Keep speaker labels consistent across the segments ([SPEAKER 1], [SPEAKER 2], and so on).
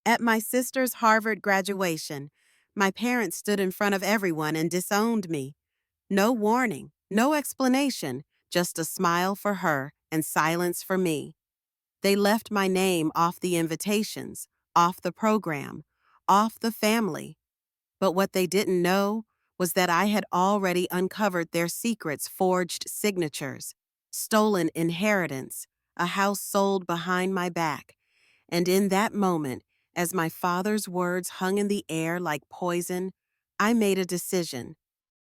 [SPEAKER 1] At my sister's Harvard graduation, my parents stood in front of everyone and disowned me. No warning, no explanation, just a smile for her and silence for me. They left my name off the invitations, off the program, off the family. But what they didn't know was that I had already uncovered their secrets, forged signatures, stolen inheritance, a house sold behind my back. And in that moment, as my father's words hung in the air like poison, I made a decision.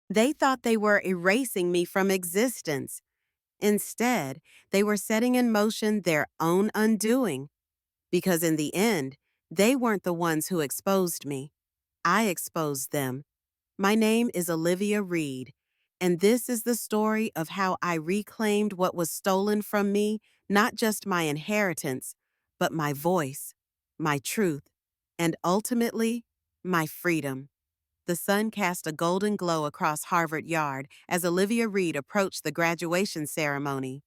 [SPEAKER 1] They thought they were erasing me from existence. Instead, they were setting in motion their own undoing. Because in the end, they weren't the ones who exposed me. I exposed them. My name is Olivia Reed, and this is the story of how I reclaimed what was stolen from me, not just my inheritance, but my voice, my truth, and ultimately, my freedom. The sun cast a golden glow across Harvard Yard as Olivia Reed approached the graduation ceremony.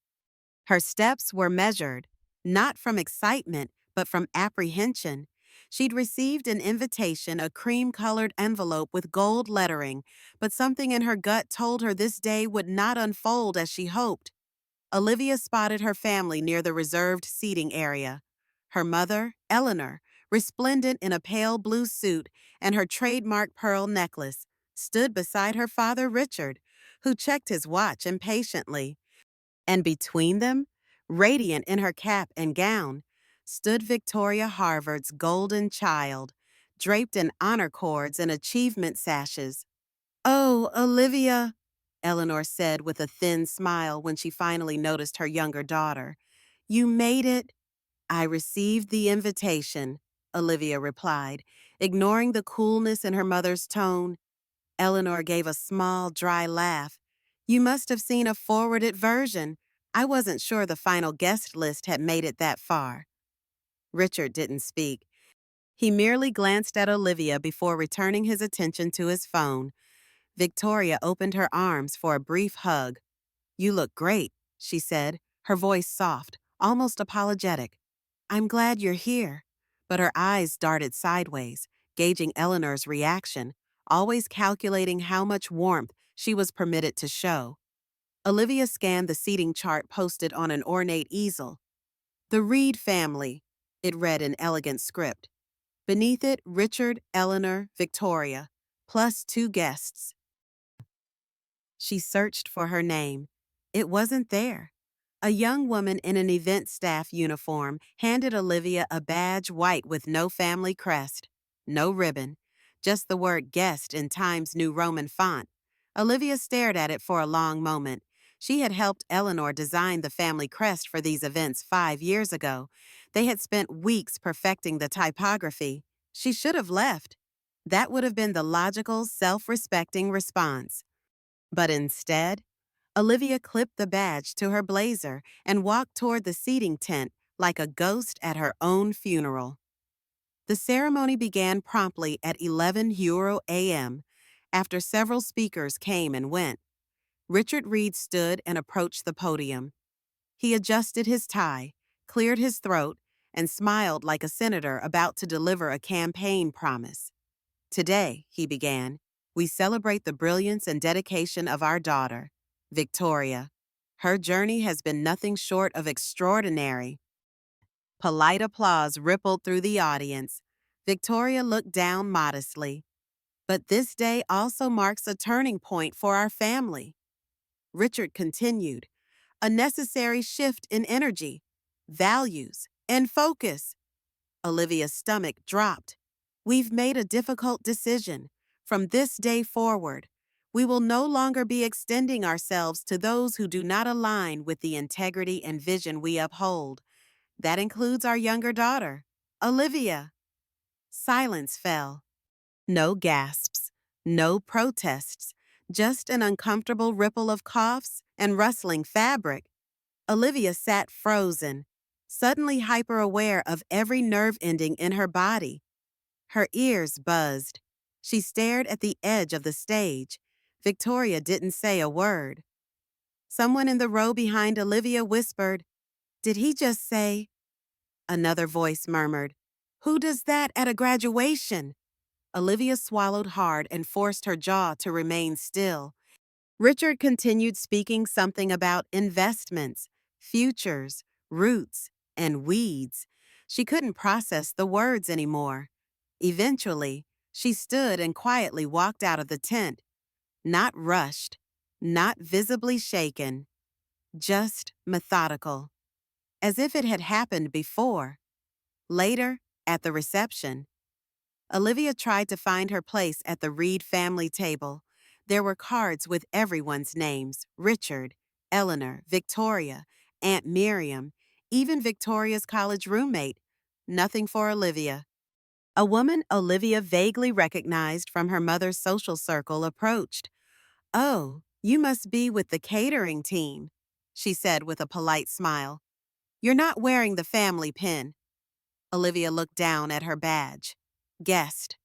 [SPEAKER 1] Her steps were measured, not from excitement, but from apprehension. She'd received an invitation, a cream-colored envelope with gold lettering, but something in her gut told her this day would not unfold as she hoped. Olivia spotted her family near the reserved seating area. Her mother, Eleanor, resplendent in a pale blue suit and her trademark pearl necklace, stood beside her father, Richard, who checked his watch impatiently. And between them, radiant in her cap and gown, stood Victoria Harvard's golden child, draped in honor cords and achievement sashes. "Oh, Olivia," Eleanor said with a thin smile when she finally noticed her younger daughter. "You made it." "I received the invitation," Olivia replied, ignoring the coolness in her mother's tone. Eleanor gave a small, dry laugh. "You must have seen a forwarded version. I wasn't sure the final guest list had made it that far." Richard didn't speak. He merely glanced at Olivia before returning his attention to his phone. Victoria opened her arms for a brief hug. "You look great," she said, her voice soft, almost apologetic. "I'm glad you're here." But her eyes darted sideways, gauging Eleanor's reaction, always calculating how much warmth she was permitted to show. Olivia scanned the seating chart posted on an ornate easel. "The Reed family," it read in elegant script. Beneath it, Richard, Eleanor, Victoria, plus 2 guests. She searched for her name. It wasn't there. A young woman in an event staff uniform handed Olivia a badge white with no family crest, no ribbon, just the word guest in Times New Roman font. Olivia stared at it for a long moment. She had helped Eleanor design the family crest for these events 5 years ago. They had spent weeks perfecting the typography. She should have left. That would have been the logical, self-respecting response. But instead, Olivia clipped the badge to her blazer and walked toward the seating tent like a ghost at her own funeral. The ceremony began promptly at 11 Euro a.m. After several speakers came and went. Richard Reed stood and approached the podium. He adjusted his tie, cleared his throat, and smiled like a senator about to deliver a campaign promise. "Today," he began, "we celebrate the brilliance and dedication of our daughter, Victoria. Her journey has been nothing short of extraordinary." Polite applause rippled through the audience. Victoria looked down modestly. "But this day also marks a turning point for our family." Richard continued, "A necessary shift in energy, values, and focus." Olivia's stomach dropped. "We've made a difficult decision. From this day forward, we will no longer be extending ourselves to those who do not align with the integrity and vision we uphold. That includes our younger daughter, Olivia." Silence fell. No gasps, no protests, just an uncomfortable ripple of coughs and rustling fabric. Olivia sat frozen, suddenly hyper-aware of every nerve ending in her body. Her ears buzzed. She stared at the edge of the stage. Victoria didn't say a word. Someone in the row behind Olivia whispered, "Did he just say?" Another voice murmured, Who does that at a graduation? Olivia swallowed hard and forced her jaw to remain still. Richard continued speaking something about investments, futures, roots, and weeds. She couldn't process the words anymore. Eventually, she stood and quietly walked out of the tent, not rushed, not visibly shaken, just methodical, as if it had happened before. Later, at the reception, Olivia tried to find her place at the Reed family table. There were cards with everyone's names: Richard, Eleanor, Victoria, Aunt Miriam, even Victoria's college roommate. Nothing for Olivia. A woman Olivia vaguely recognized from her mother's social circle approached. "Oh, you must be with the catering team," she said with a polite smile. "You're not wearing the family pin." Olivia looked down at her badge. Guest.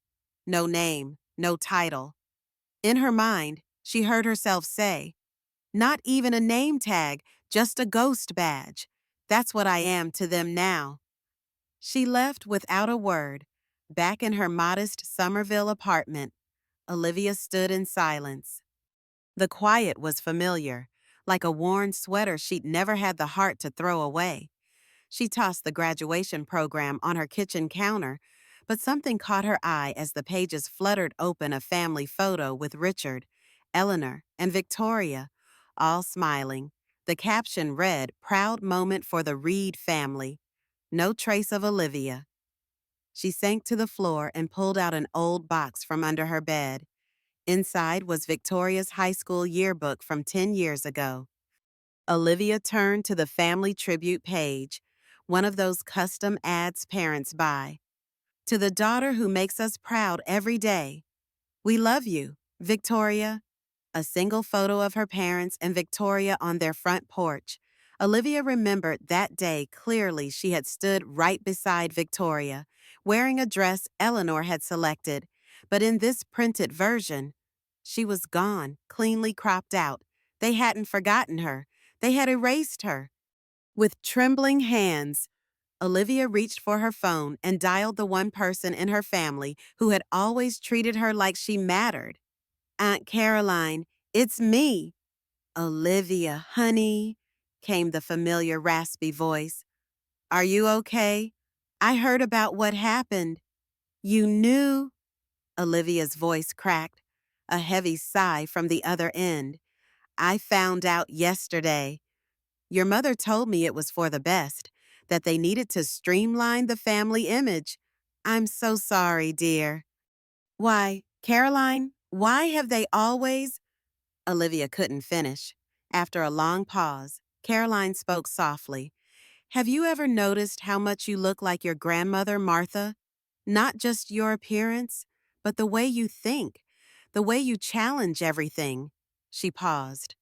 [SPEAKER 1] No name, no title. In her mind, she heard herself say, "Not even a name tag, just a ghost badge. That's what I am to them now." She left without a word. Back in her modest Somerville apartment, Olivia stood in silence. The quiet was familiar, like a worn sweater she'd never had the heart to throw away. She tossed the graduation program on her kitchen counter, but something caught her eye as the pages fluttered open a family photo with Richard, Eleanor, and Victoria, all smiling. The caption read, "Proud moment for the Reed family." No trace of Olivia. She sank to the floor and pulled out an old box from under her bed. Inside was Victoria's high school yearbook from 10 years ago. Olivia turned to the family tribute page, one of those custom ads parents buy. "To the daughter who makes us proud every day. We love you, Victoria." A single photo of her parents and Victoria on their front porch. Olivia remembered that day clearly. She had stood right beside Victoria, wearing a dress Eleanor had selected, but in this printed version, she was gone, cleanly cropped out. They hadn't forgotten her. They had erased her. With trembling hands, Olivia reached for her phone and dialed the one person in her family who had always treated her like she mattered. "Aunt Caroline, it's me." "Olivia, honey," came the familiar raspy voice. "Are you okay? I heard about what happened." "You knew?" Olivia's voice cracked, a heavy sigh from the other end. "I found out yesterday. Your mother told me it was for the best, that they needed to streamline the family image. I'm so sorry, dear." "Why, Caroline, why have they always—" Olivia couldn't finish. After a long pause, Caroline spoke softly. "Have you ever noticed how much you look like your grandmother, Martha? Not just your appearance, but the way you think, the way you challenge everything." She paused.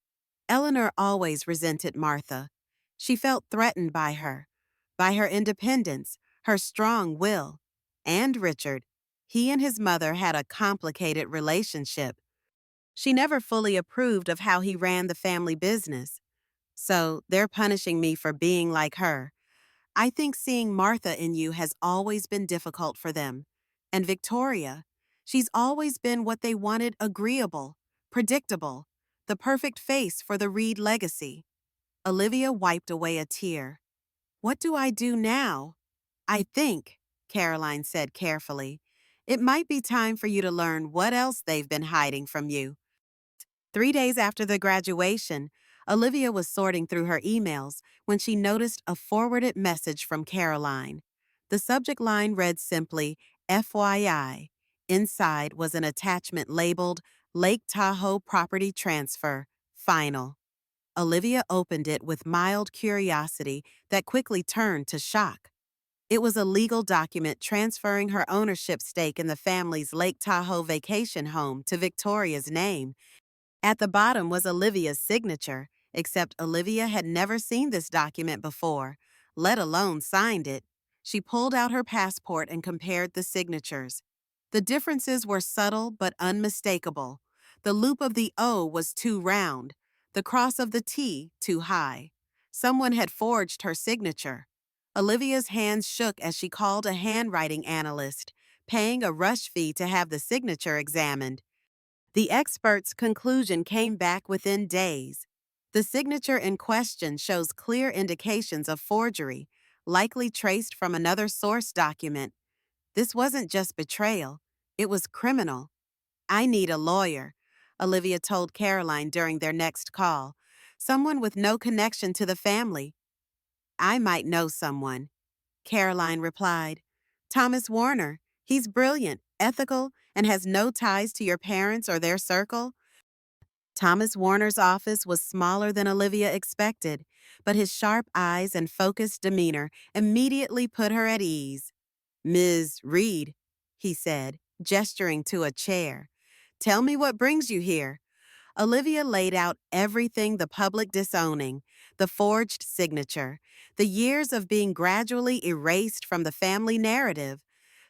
[SPEAKER 1] Eleanor always resented Martha. She felt threatened by her independence, her strong will. And Richard. He and his mother had a complicated relationship. She never fully approved of how he ran the family business. "So they're punishing me for being like her. I think seeing Martha in you has always been difficult for them. And Victoria, she's always been what they wanted: agreeable, predictable, the perfect face for the Reed legacy." Olivia wiped away a tear. "What do I do now?" "I think," Caroline said carefully, "it might be time for you to learn what else they've been hiding from you." 3 days after the graduation, Olivia was sorting through her emails when she noticed a forwarded message from Caroline. The subject line read simply, "FYI." Inside was an attachment labeled "Lake Tahoe Property Transfer, Final." Olivia opened it with mild curiosity that quickly turned to shock. It was a legal document transferring her ownership stake in the family's Lake Tahoe vacation home to Victoria's name. At the bottom was Olivia's signature, except Olivia had never seen this document before, let alone signed it. She pulled out her passport and compared the signatures. The differences were subtle but unmistakable. The loop of the O was too round, the cross of the T too high. Someone had forged her signature. Olivia's hands shook as she called a handwriting analyst, paying a rush fee to have the signature examined. The expert's conclusion came back within days. The signature in question shows clear indications of forgery, likely traced from another source document. This wasn't just betrayal, it was criminal. I need a lawyer, Olivia told Caroline during their next call. Someone with no connection to the family. I might know someone, Caroline replied. Thomas Warner. He's brilliant, ethical, and has no ties to your parents or their circle. Thomas Warner's office was smaller than Olivia expected, but his sharp eyes and focused demeanor immediately put her at ease. Ms. Reed, he said, gesturing to a chair. Tell me what brings you here. Olivia laid out everything the public disowning, the forged signature, the years of being gradually erased from the family narrative.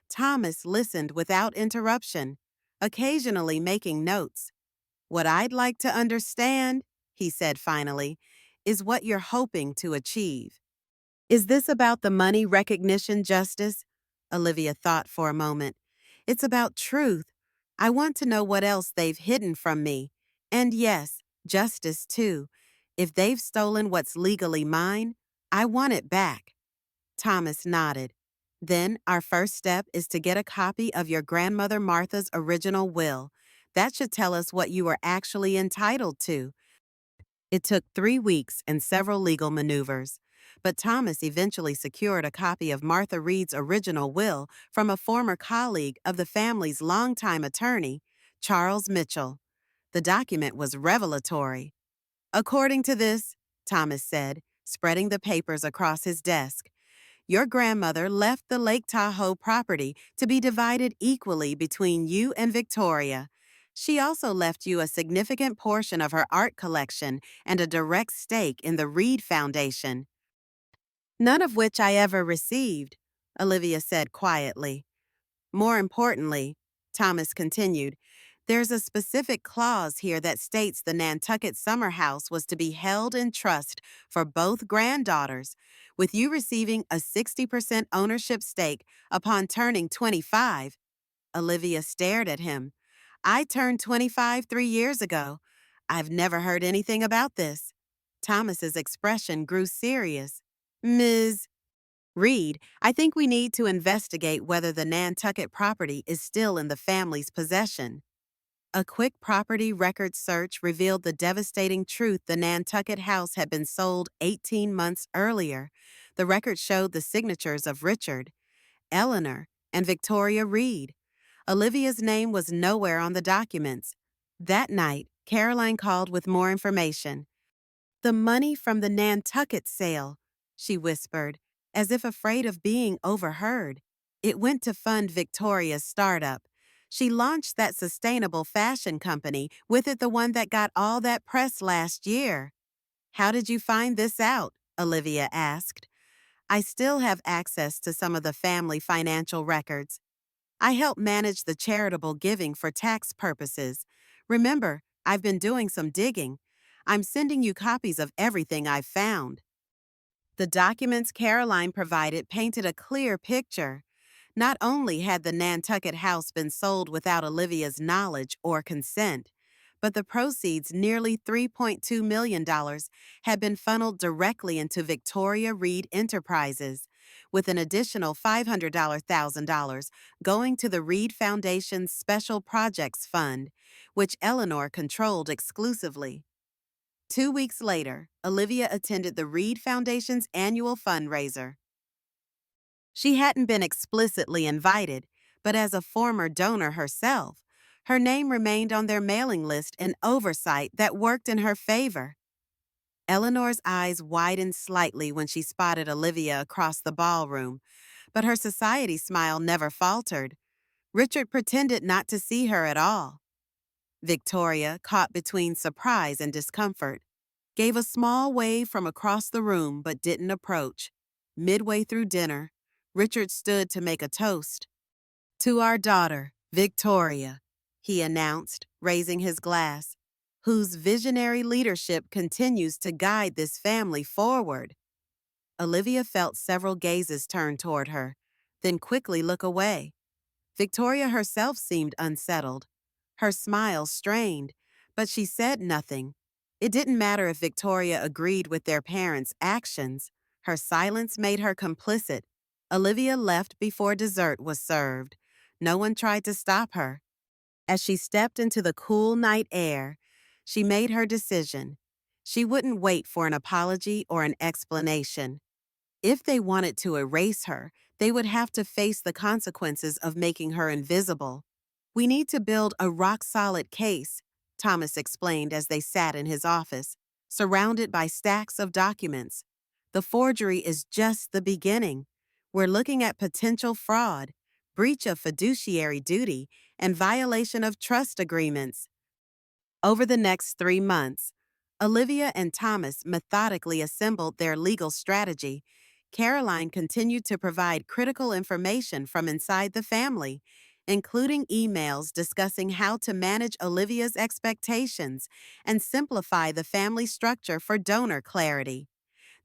[SPEAKER 1] Thomas listened without interruption, occasionally making notes. What I'd like to understand, he said finally, is what you're hoping to achieve. Is this about the money, recognition, justice? Olivia thought for a moment. It's about truth. I want to know what else they've hidden from me. And yes, justice too. If they've stolen what's legally mine, I want it back. Thomas nodded. Then our first step is to get a copy of your grandmother Martha's original will. That should tell us what you are actually entitled to. It took 3 weeks and several legal maneuvers, but Thomas eventually secured a copy of Martha Reed's original will from a former colleague of the family's longtime attorney, Charles Mitchell. The document was revelatory. According to this, Thomas said, spreading the papers across his desk, your grandmother left the Lake Tahoe property to be divided equally between you and Victoria. She also left you a significant portion of her art collection and a direct stake in the Reed Foundation. None of which I ever received, Olivia said quietly. More importantly, Thomas continued, there's a specific clause here that states the Nantucket summer house was to be held in trust for both granddaughters, with you receiving a 60% ownership stake upon turning 25. Olivia stared at him. I turned 25 3 years ago. I've never heard anything about this. Thomas's expression grew serious. Ms. Reed, I think we need to investigate whether the Nantucket property is still in the family's possession. A quick property record search revealed the devastating truth the Nantucket house had been sold 18 months earlier. The record showed the signatures of Richard, Eleanor, and Victoria Reed. Olivia's name was nowhere on the documents. That night, Caroline called with more information. The money from the Nantucket sale, she whispered, as if afraid of being overheard. It went to fund Victoria's startup. She launched that sustainable fashion company, with it the one that got all that press last year. How did you find this out? Olivia asked. I still have access to some of the family financial records. I help manage the charitable giving for tax purposes. Remember, I've been doing some digging. I'm sending you copies of everything I've found. The documents Caroline provided painted a clear picture. Not only had the Nantucket house been sold without Olivia's knowledge or consent, but the proceeds, nearly $3.2 million, had been funneled directly into Victoria Reed Enterprises, with an additional $500,000 going to the Reed Foundation's Special Projects Fund, which Eleanor controlled exclusively. 2 weeks later, Olivia attended the Reed Foundation's annual fundraiser. She hadn't been explicitly invited, but as a former donor herself, her name remained on their mailing list, an oversight that worked in her favor. Eleanor's eyes widened slightly when she spotted Olivia across the ballroom, but her society smile never faltered. Richard pretended not to see her at all. Victoria, caught between surprise and discomfort, gave a small wave from across the room but didn't approach. Midway through dinner, Richard stood to make a toast. To our daughter, Victoria, he announced, raising his glass, whose visionary leadership continues to guide this family forward. Olivia felt several gazes turn toward her, then quickly look away. Victoria herself seemed unsettled. Her smile strained, but she said nothing. It didn't matter if Victoria agreed with their parents' actions. Her silence made her complicit. Olivia left before dessert was served. No one tried to stop her. As she stepped into the cool night air, she made her decision. She wouldn't wait for an apology or an explanation. If they wanted to erase her, they would have to face the consequences of making her invisible. We need to build a rock-solid case, Thomas explained as they sat in his office, surrounded by stacks of documents. The forgery is just the beginning. We're looking at potential fraud, breach of fiduciary duty, and violation of trust agreements. Over the next 3 months, Olivia and Thomas methodically assembled their legal strategy. Caroline continued to provide critical information from inside the family, including emails discussing how to manage Olivia's expectations and simplify the family structure for donor clarity.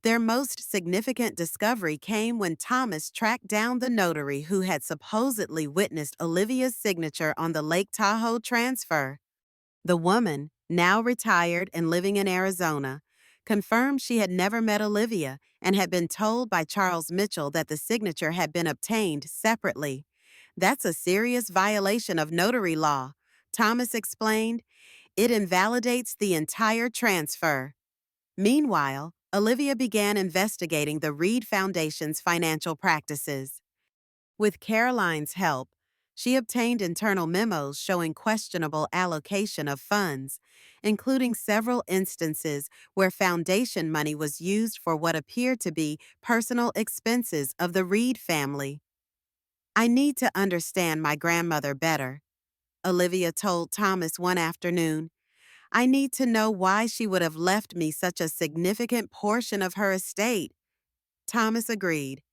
[SPEAKER 1] Their most significant discovery came when Thomas tracked down the notary who had supposedly witnessed Olivia's signature on the Lake Tahoe transfer. The woman, now retired and living in Arizona, confirmed she had never met Olivia and had been told by Charles Mitchell that the signature had been obtained separately. That's a serious violation of notary law, Thomas explained. It invalidates the entire transfer. Meanwhile, Olivia began investigating the Reed Foundation's financial practices. With Caroline's help, she obtained internal memos showing questionable allocation of funds, including several instances where foundation money was used for what appeared to be personal expenses of the Reed family. I need to understand my grandmother better, Olivia told Thomas one afternoon. I need to know why she would have left me such a significant portion of her estate. Thomas agreed.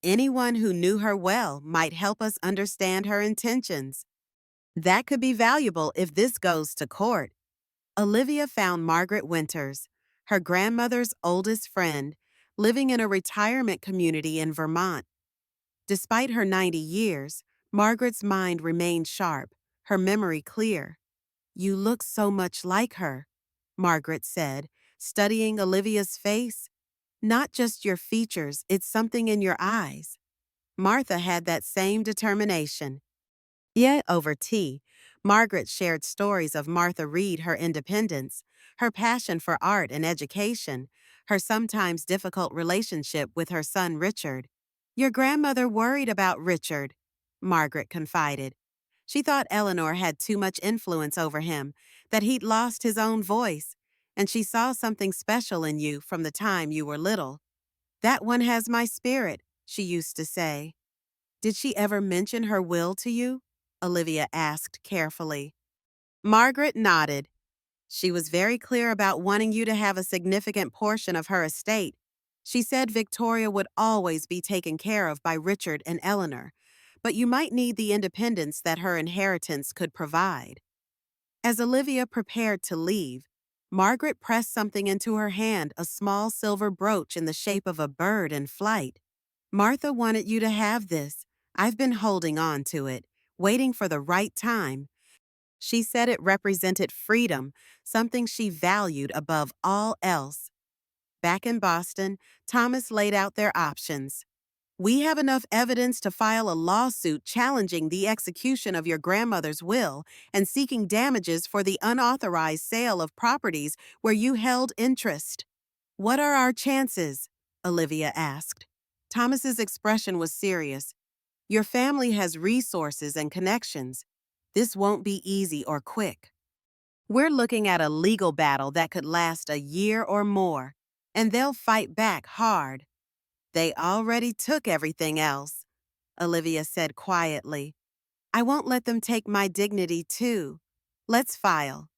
[SPEAKER 1] Anyone who knew her well might help us understand her intentions. That could be valuable if this goes to court. Olivia found Margaret Winters, her grandmother's oldest friend, living in a retirement community in Vermont. Despite her 90 years, Margaret's mind remained sharp, her memory clear. You look so much like her, Margaret said, studying Olivia's face. Not just your features, it's something in your eyes. Martha had that same determination. Yet, over tea, Margaret shared stories of Martha Reed, her independence, her passion for art and education, her sometimes difficult relationship with her son Richard. Your grandmother worried about Richard, Margaret confided. She thought Eleanor had too much influence over him, that he'd lost his own voice, and she saw something special in you from the time you were little. That one has my spirit, she used to say. Did she ever mention her will to you? Olivia asked carefully. Margaret nodded. She was very clear about wanting you to have a significant portion of her estate. She said Victoria would always be taken care of by Richard and Eleanor, but you might need the independence that her inheritance could provide. As Olivia prepared to leave, Margaret pressed something into her hand, a small silver brooch in the shape of a bird in flight. Martha wanted you to have this. I've been holding on to it, waiting for the right time. She said it represented freedom, something she valued above all else. Back in Boston, Thomas laid out their options. We have enough evidence to file a lawsuit challenging the execution of your grandmother's will and seeking damages for the unauthorized sale of properties where you held interest. What are our chances? Olivia asked. Thomas's expression was serious. Your family has resources and connections. This won't be easy or quick. We're looking at a legal battle that could last a year or more, and they'll fight back hard. They already took everything else, Olivia said quietly. I won't let them take my dignity too. Let's file.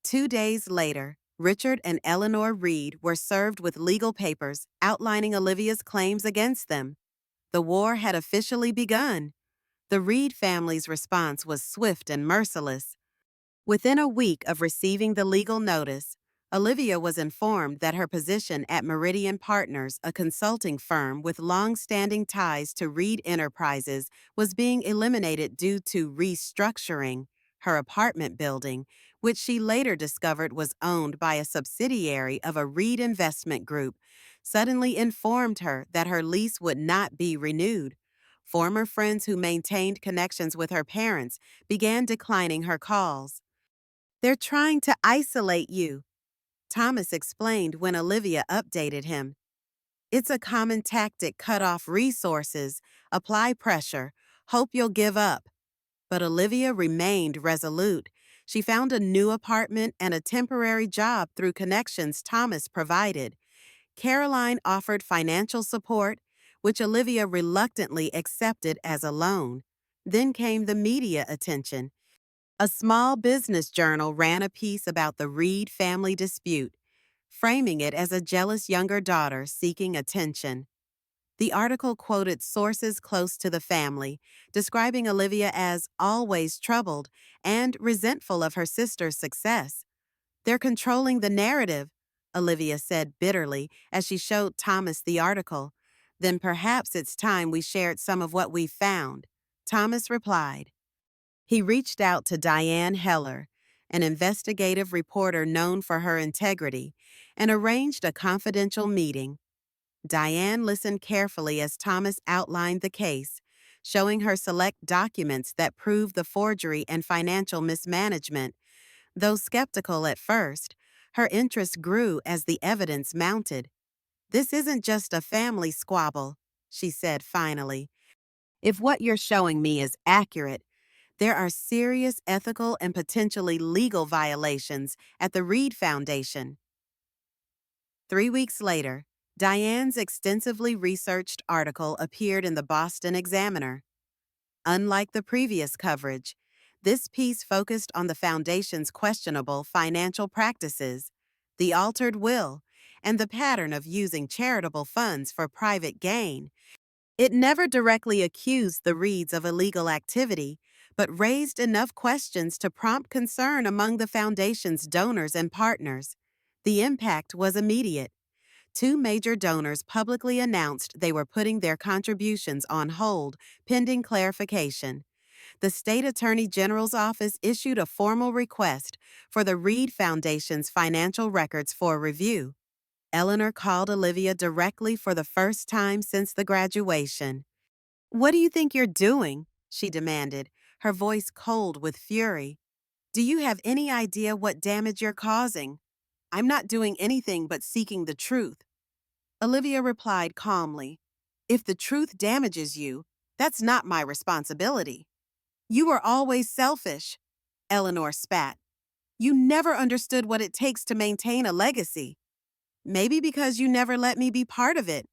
[SPEAKER 1] 2 days later, Richard and Eleanor Reed were served with legal papers outlining Olivia's claims against them. The war had officially begun. The Reed family's response was swift and merciless. Within a week of receiving the legal notice, Olivia was informed that her position at Meridian Partners, a consulting firm with long-standing ties to Reed Enterprises, was being eliminated due to restructuring. Her apartment building, which she later discovered was owned by a subsidiary of a Reed investment group, suddenly informed her that her lease would not be renewed. Former friends who maintained connections with her parents began declining her calls. "They're trying to isolate you," Thomas explained when Olivia updated him. "It's a common tactic: cut off resources, apply pressure, hope you'll give up." But Olivia remained resolute. She found a new apartment and a temporary job through connections Thomas provided. Caroline offered financial support, which Olivia reluctantly accepted as a loan. Then came the media attention. A small business journal ran a piece about the Reed family dispute, framing it as a jealous younger daughter seeking attention. The article quoted sources close to the family, describing Olivia as always troubled and resentful of her sister's success. "They're controlling the narrative," Olivia said bitterly as she showed Thomas the article. "Then perhaps it's time we shared some of what we found," Thomas replied. He reached out to Diane Heller, an investigative reporter known for her integrity, and arranged a confidential meeting. Diane listened carefully as Thomas outlined the case, showing her select documents that proved the forgery and financial mismanagement. Though skeptical at first, her interest grew as the evidence mounted. "This isn't just a family squabble," she said finally. "If what you're showing me is accurate, there are serious ethical and potentially legal violations at the Reed Foundation." 3 weeks later, Diane's extensively researched article appeared in the Boston Examiner. Unlike the previous coverage, this piece focused on the Foundation's questionable financial practices, the altered will, and the pattern of using charitable funds for private gain. It never directly accused the Reeds of illegal activity, but raised enough questions to prompt concern among the Foundation's donors and partners. The impact was immediate. Two major donors publicly announced they were putting their contributions on hold pending clarification. The state attorney general's office issued a formal request for the Reed Foundation's financial records for review. Eleanor called Olivia directly for the first time since the graduation. "What do you think you're doing?" she demanded, her voice cold with fury. "Do you have any idea what damage you're causing?" "I'm not doing anything but seeking the truth," Olivia replied calmly. "If the truth damages you, that's not my responsibility." "You were always selfish," Eleanor spat. "You never understood what it takes to maintain a legacy." "Maybe because you never let me be part of it."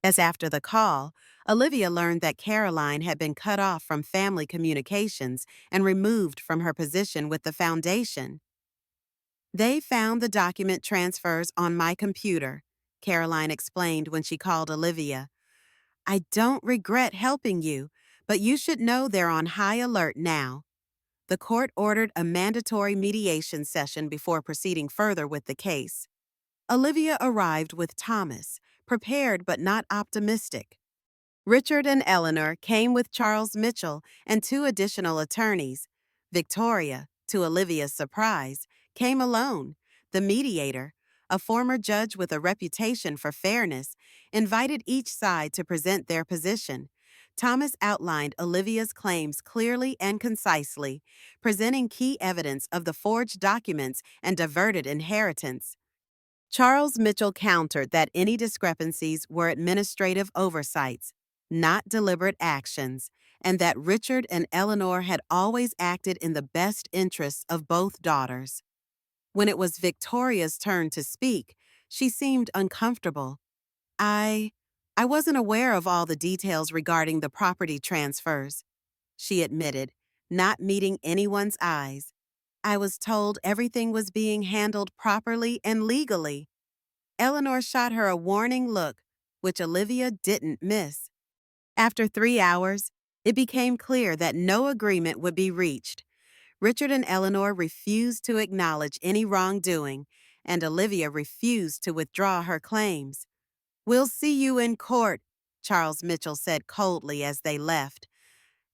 [SPEAKER 1] As after the call, Olivia learned that Caroline had been cut off from family communications and removed from her position with the foundation. "They found the document transfers on my computer," Caroline explained when she called Olivia. "I don't regret helping you, but you should know they're on high alert now." The court ordered a mandatory mediation session before proceeding further with the case. Olivia arrived with Thomas, prepared but not optimistic. Richard and Eleanor came with Charles Mitchell and two additional attorneys. Victoria, to Olivia's surprise, came alone. The mediator, a former judge with a reputation for fairness, invited each side to present their position. Thomas outlined Olivia's claims clearly and concisely, presenting key evidence of the forged documents and diverted inheritance. Charles Mitchell countered that any discrepancies were administrative oversights, not deliberate actions, and that Richard and Eleanor had always acted in the best interests of both daughters. When it was Victoria's turn to speak, she seemed uncomfortable. I wasn't aware of all the details regarding the property transfers," she admitted, not meeting anyone's eyes. "I was told everything was being handled properly and legally." Eleanor shot her a warning look, which Olivia didn't miss. After 3 hours, it became clear that no agreement would be reached. Richard and Eleanor refused to acknowledge any wrongdoing, and Olivia refused to withdraw her claims. "We'll see you in court," Charles Mitchell said coldly as they left.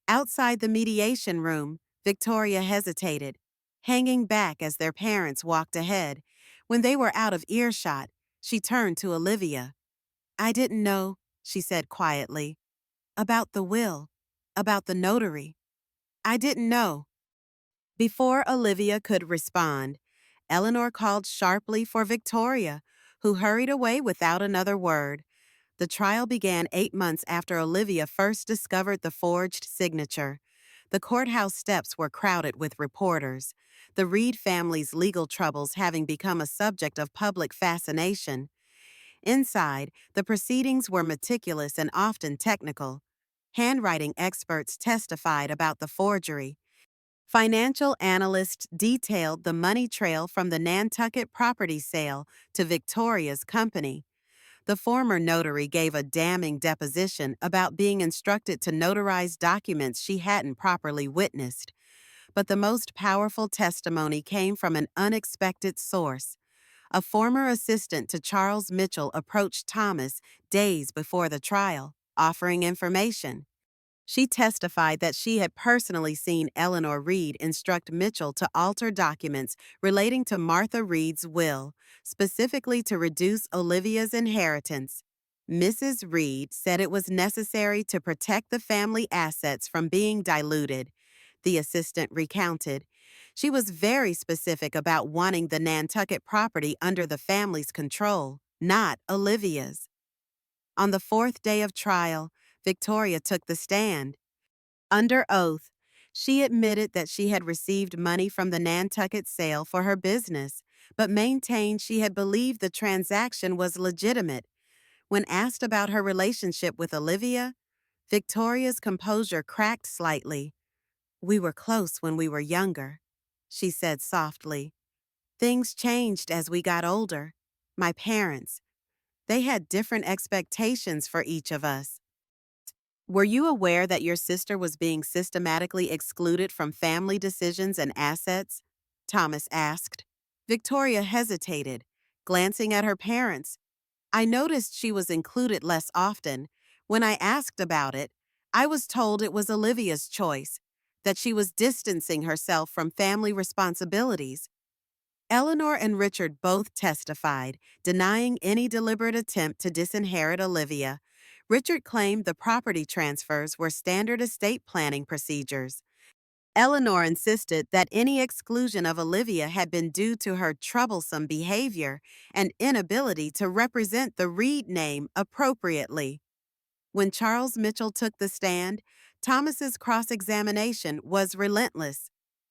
[SPEAKER 1] Outside the mediation room, Victoria hesitated, hanging back as their parents walked ahead. When they were out of earshot, she turned to Olivia. "I didn't know," she said quietly, "about the will, about the notary. I didn't know." Before Olivia could respond, Eleanor called sharply for Victoria, who hurried away without another word. The trial began 8 months after Olivia first discovered the forged signature. The courthouse steps were crowded with reporters, the Reed family's legal troubles having become a subject of public fascination. Inside, the proceedings were meticulous and often technical. Handwriting experts testified about the forgery. Financial analysts detailed the money trail from the Nantucket property sale to Victoria's company. The former notary gave a damning deposition about being instructed to notarize documents she hadn't properly witnessed. But the most powerful testimony came from an unexpected source. A former assistant to Charles Mitchell approached Thomas days before the trial, offering information. She testified that she had personally seen Eleanor Reed instruct Mitchell to alter documents relating to Martha Reed's will, specifically to reduce Olivia's inheritance. Mrs. Reed said it was necessary to protect the family assets from being diluted, the assistant recounted. She was very specific about wanting the Nantucket property under the family's control, not Olivia's. On the fourth day of trial, Victoria took the stand. Under oath, she admitted that she had received money from the Nantucket sale for her business, but maintained she had believed the transaction was legitimate. When asked about her relationship with Olivia, Victoria's composure cracked slightly. "We were close when we were younger," she said softly. "Things changed as we got older. My parents, they had different expectations for each of us." "Were you aware that your sister was being systematically excluded from family decisions and assets?" Thomas asked. Victoria hesitated, glancing at her parents. "I noticed she was included less often. When I asked about it, I was told it was Olivia's choice, that she was distancing herself from family responsibilities." Eleanor and Richard both testified, denying any deliberate attempt to disinherit Olivia. Richard claimed the property transfers were standard estate planning procedures. Eleanor insisted that any exclusion of Olivia had been due to her troublesome behavior and inability to represent the Reed name appropriately. When Charles Mitchell took the stand, Thomas's cross-examination was relentless.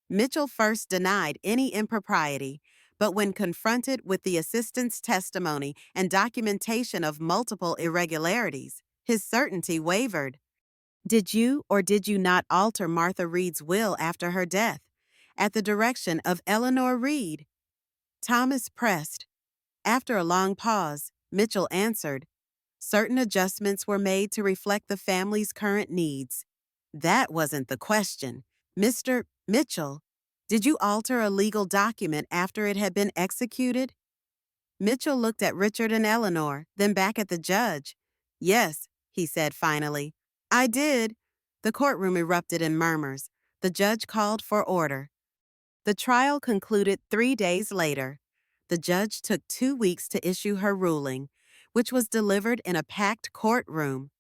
[SPEAKER 1] Mitchell first denied any impropriety, but when confronted with the assistant's testimony and documentation of multiple irregularities, his certainty wavered. "Did you or did you not alter Martha Reed's will after her death, at the direction of Eleanor Reed?" Thomas pressed. After a long pause, Mitchell answered, "Certain adjustments were made to reflect the family's current needs." "That wasn't the question. Mr. Mitchell, did you alter a legal document after it had been executed?" Mitchell looked at Richard and Eleanor, then back at the judge. "Yes," he said finally. "I did." The courtroom erupted in murmurs. The judge called for order. The trial concluded 3 days later. The judge took 2 weeks to issue her ruling, which was delivered in a packed courtroom.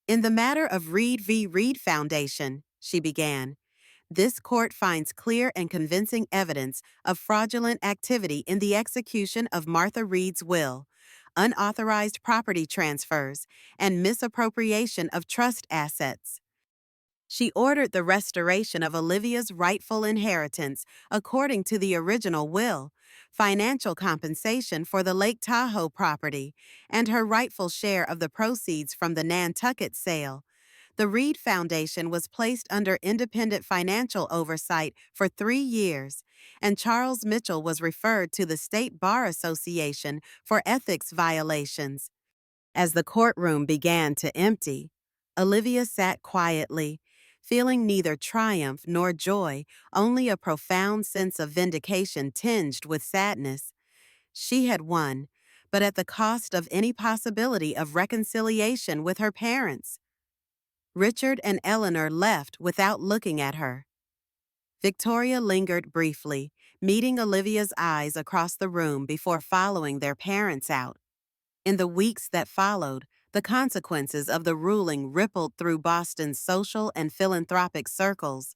[SPEAKER 1] "In the matter of Reed v. Reed Foundation," she began, "this court finds clear and convincing evidence of fraudulent activity in the execution of Martha Reed's will, unauthorized property transfers, and misappropriation of trust assets." She ordered the restoration of Olivia's rightful inheritance according to the original will, financial compensation for the Lake Tahoe property, and her rightful share of the proceeds from the Nantucket sale. The Reed Foundation was placed under independent financial oversight for 3 years, and Charles Mitchell was referred to the State Bar Association for ethics violations. As the courtroom began to empty, Olivia sat quietly, feeling neither triumph nor joy, only a profound sense of vindication tinged with sadness. She had won, but at the cost of any possibility of reconciliation with her parents. Richard and Eleanor left without looking at her. Victoria lingered briefly, meeting Olivia's eyes across the room before following their parents out. In the weeks that followed, the consequences of the ruling rippled through Boston's social and philanthropic circles.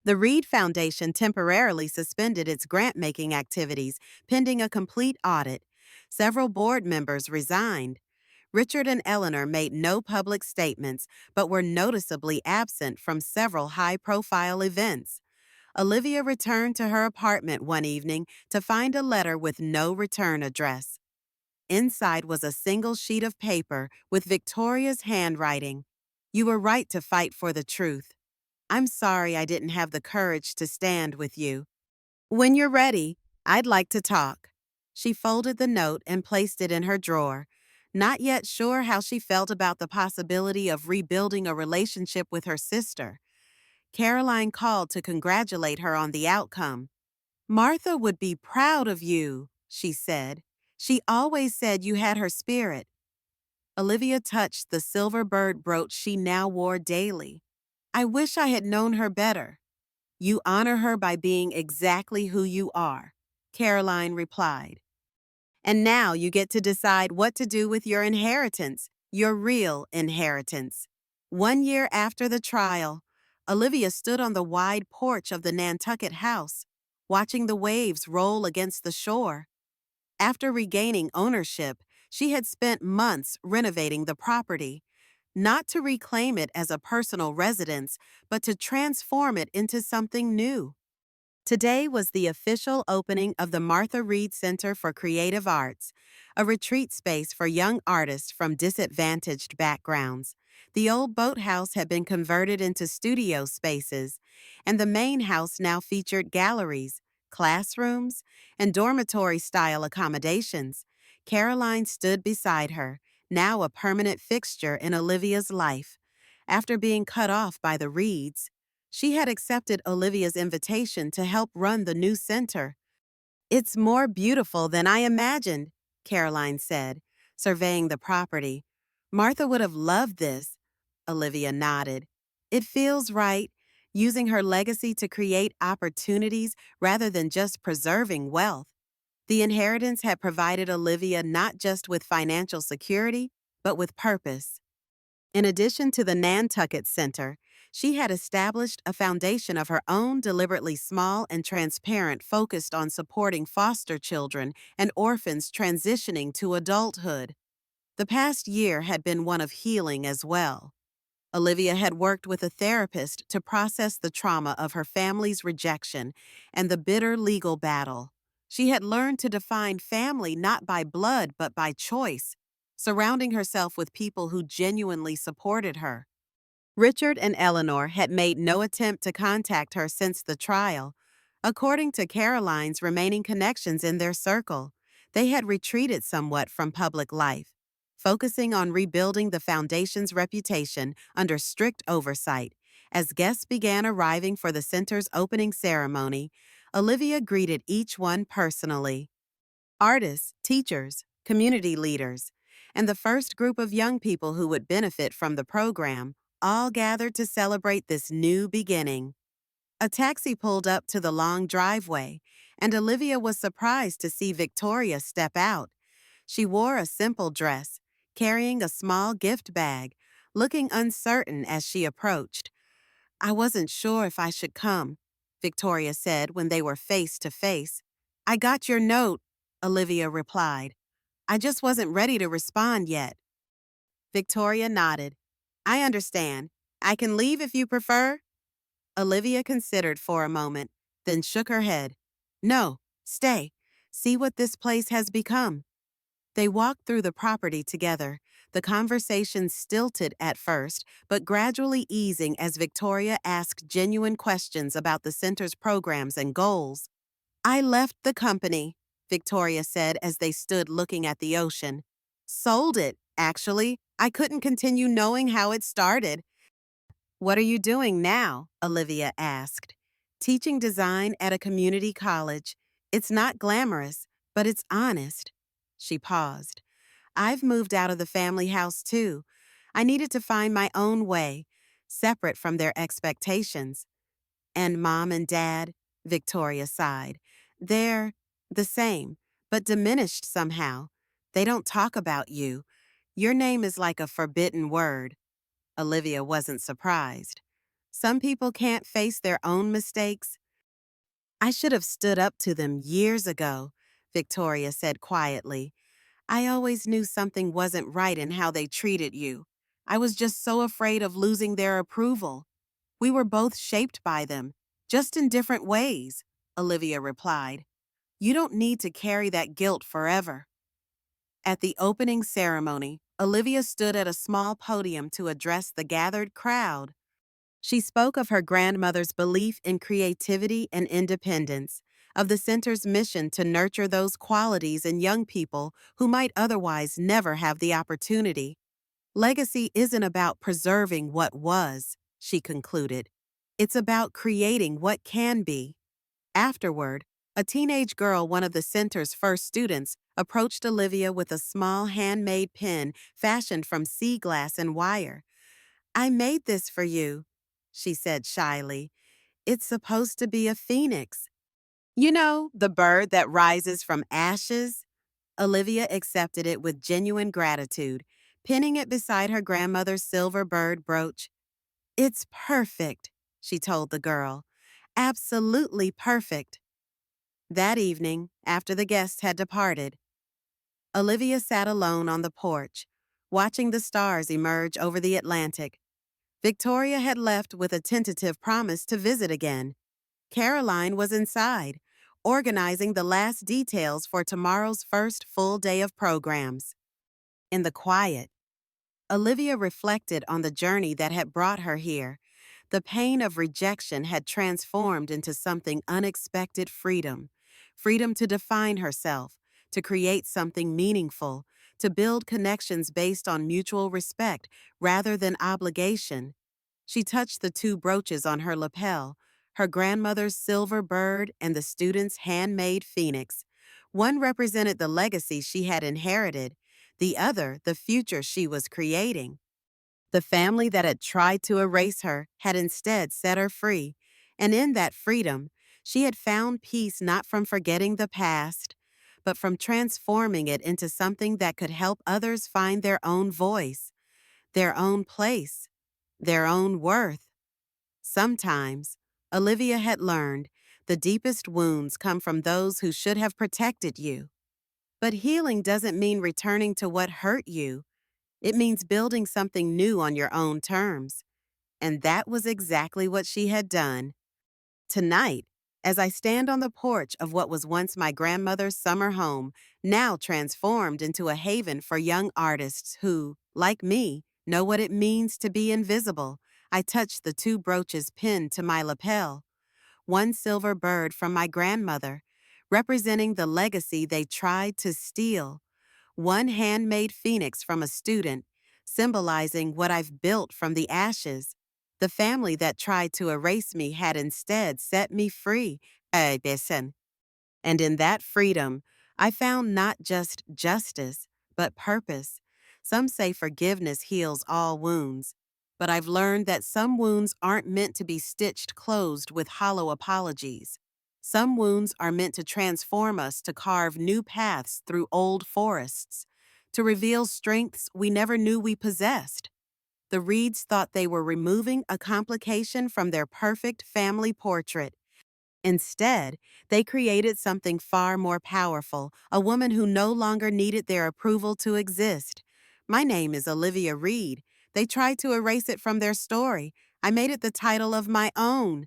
[SPEAKER 1] The Reed Foundation temporarily suspended its grant-making activities pending a complete audit. Several board members resigned. Richard and Eleanor made no public statements but were noticeably absent from several high-profile events. Olivia returned to her apartment one evening to find a letter with no return address. Inside was a single sheet of paper with Victoria's handwriting. "You were right to fight for the truth. I'm sorry I didn't have the courage to stand with you. When you're ready, I'd like to talk." She folded the note and placed it in her drawer, not yet sure how she felt about the possibility of rebuilding a relationship with her sister. Caroline called to congratulate her on the outcome. "Martha would be proud of you," she said. "She always said you had her spirit." Olivia touched the silver bird brooch she now wore daily. "I wish I had known her better." "You honor her by being exactly who you are," Caroline replied. "And now you get to decide what to do with your inheritance, your real inheritance." 1 year after the trial, Olivia stood on the wide porch of the Nantucket house, watching the waves roll against the shore. After regaining ownership, she had spent months renovating the property, not to reclaim it as a personal residence, but to transform it into something new. Today was the official opening of the Martha Reed Center for Creative Arts, a retreat space for young artists from disadvantaged backgrounds. The old boathouse had been converted into studio spaces, and the main house now featured galleries, classrooms, and dormitory-style accommodations. Caroline stood beside her, now a permanent fixture in Olivia's life. After being cut off by the Reeds, she had accepted Olivia's invitation to help run the new center. "It's more beautiful than I imagined," Caroline said, surveying the property. "Martha would have loved this." Olivia nodded. "It feels right, using her legacy to create opportunities rather than just preserving wealth." The inheritance had provided Olivia not just with financial security, but with purpose. In addition to the Nantucket Center, she had established a foundation of her own, deliberately small and transparent, focused on supporting foster children and orphans transitioning to adulthood. The past year had been one of healing as well. Olivia had worked with a therapist to process the trauma of her family's rejection and the bitter legal battle. She had learned to define family not by blood but by choice, surrounding herself with people who genuinely supported her. Richard and Eleanor had made no attempt to contact her since the trial. According to Caroline's remaining connections in their circle, they had retreated somewhat from public life, focusing on rebuilding the foundation's reputation under strict oversight. As guests began arriving for the center's opening ceremony, Olivia greeted each one personally. Artists, teachers, community leaders, and the first group of young people who would benefit from the program all gathered to celebrate this new beginning. A taxi pulled up to the long driveway, and Olivia was surprised to see Victoria step out. She wore a simple dress, carrying a small gift bag, looking uncertain as she approached. "I wasn't sure if I should come," Victoria said when they were face to face. "I got your note," Olivia replied. "I just wasn't ready to respond yet." Victoria nodded. "I understand. I can leave if you prefer." Olivia considered for a moment, then shook her head. "No, stay. See what this place has become." They walked through the property together, the conversation stilted at first, but gradually easing as Victoria asked genuine questions about the center's programs and goals. "I left the company," Victoria said as they stood looking at the ocean. "Sold it, actually. I couldn't continue knowing how it started." "What are you doing now?" Olivia asked. "Teaching design at a community college. It's not glamorous, But it's honest. She paused. I've moved out of the family house too. I needed to find my own way, separate from their expectations. And Mom and Dad, Victoria sighed. They're the same, but diminished somehow. They don't talk about you. Your name is like a forbidden word. Olivia wasn't surprised. Some people can't face their own mistakes. I should have stood up to them years ago, Victoria said quietly. I always knew something wasn't right in how they treated you. I was just so afraid of losing their approval. We were both shaped by them, just in different ways, Olivia replied. You don't need to carry that guilt forever. At the opening ceremony, Olivia stood at a small podium to address the gathered crowd. She spoke of her grandmother's belief in creativity and independence, of the center's mission to nurture those qualities in young people who might otherwise never have the opportunity. Legacy isn't about preserving what was, she concluded. It's about creating what can be. Afterward, a teenage girl, one of the center's first students, approached Olivia with a small handmade pen fashioned from sea glass and wire. I made this for you, she said shyly. It's supposed to be a phoenix. You know, the bird that rises from ashes? Olivia accepted it with genuine gratitude, pinning it beside her grandmother's silver bird brooch. It's perfect, she told the girl. Absolutely perfect. That evening, after the guests had departed, Olivia sat alone on the porch, watching the stars emerge over the Atlantic. Victoria had left with a tentative promise to visit again. Caroline was inside, organizing the last details for tomorrow's first full day of programs. In the quiet, Olivia reflected on the journey that had brought her here. The pain of rejection had transformed into something unexpected: freedom. Freedom to define herself, to create something meaningful, to build connections based on mutual respect rather than obligation. She touched the two brooches on her lapel, her grandmother's silver bird and the student's handmade phoenix. One represented the legacy she had inherited, the other the future she was creating. The family that had tried to erase her had instead set her free, and in that freedom, she had found peace not from forgetting the past, but from transforming it into something that could help others find their own voice, their own place, their own worth. Sometimes, Olivia had learned, the deepest wounds come from those who should have protected you. But healing doesn't mean returning to what hurt you. It means building something new on your own terms. And that was exactly what she had done. Tonight, as I stand on the porch of what was once my grandmother's summer home, now transformed into a haven for young artists who, like me, know what it means to be invisible, I touch the two brooches pinned to my lapel. One silver bird from my grandmother, representing the legacy they tried to steal. One handmade phoenix from a student, symbolizing what I've built from the ashes. The family that tried to erase me had instead set me free. Listen. And in that freedom, I found not just justice, but purpose. Some say forgiveness heals all wounds, but I've learned that some wounds aren't meant to be stitched closed with hollow apologies. Some wounds are meant to transform us, to carve new paths through old forests, to reveal strengths we never knew we possessed. The Reeds thought they were removing a complication from their perfect family portrait. Instead, they created something far more powerful, a woman who no longer needed their approval to exist. My name is Olivia Reed. They tried to erase it from their story. I made it the title of my own.